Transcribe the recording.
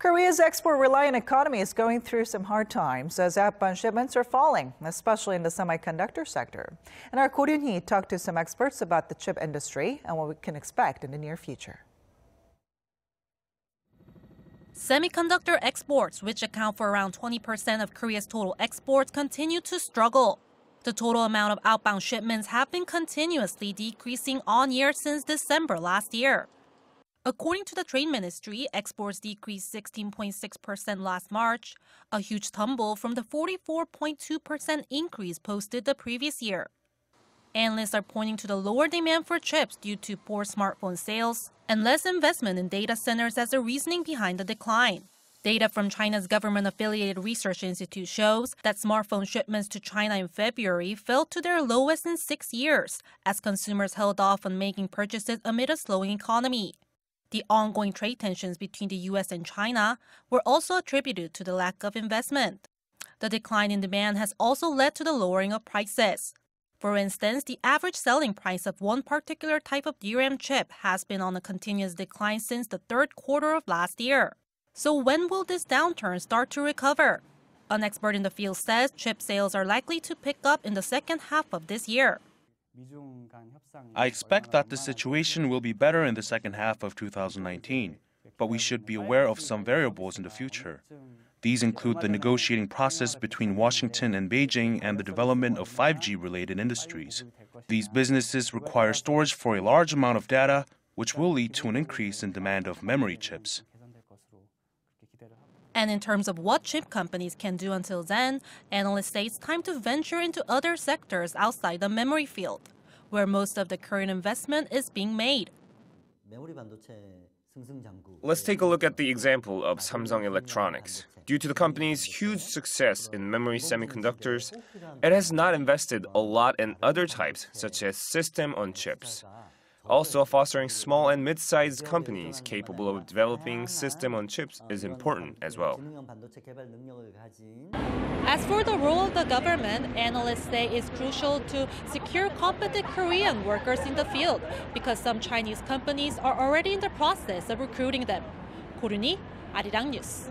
Korea's export-reliant economy is going through some hard times as outbound shipments are falling, especially in the semiconductor sector. And our Ko Roon-hee talked to some experts about the chip industry and what we can expect in the near future. Semiconductor exports, which account for around 20% of Korea's total exports, continue to struggle. The total amount of outbound shipments have been continuously decreasing on year since December last year. According to the Trade Ministry, exports decreased 16.6% last March, a huge tumble from the 44.2% increase posted the previous year. Analysts are pointing to the lower demand for chips due to poor smartphone sales and less investment in data centers as the reasoning behind the decline. Data from China's government-affiliated research institute shows that smartphone shipments to China in February fell to their lowest in 6 years as consumers held off on making purchases amid a slowing economy. The ongoing trade tensions between the U.S. and China were also attributed to the lack of investment. The decline in demand has also led to the lowering of prices. For instance, the average selling price of one particular type of DRAM chip has been on a continuous decline since the third quarter of last year. So when will this downturn start to recover? An expert in the field says chip sales are likely to pick up in the second half of this year. I expect that the situation will be better in the second half of 2019, but we should be aware of some variables in the future. These include the negotiating process between Washington and Beijing and the development of 5G-related industries. These businesses require storage for a large amount of data, which will lead to an increase in demand of memory chips. And in terms of what chip companies can do until then, analysts say it's time to venture into other sectors outside the memory field, where most of the current investment is being made. Let's take a look at the example of Samsung Electronics. Due to the company's huge success in memory semiconductors, it has not invested a lot in other types, such as system on chips. Also, fostering small and mid-sized companies capable of developing system on chips is important as well. As for the role of the government, analysts say it's crucial to secure competent Korean workers in the field because some Chinese companies are already in the process of recruiting them. Ko Roon-hee, Arirang News.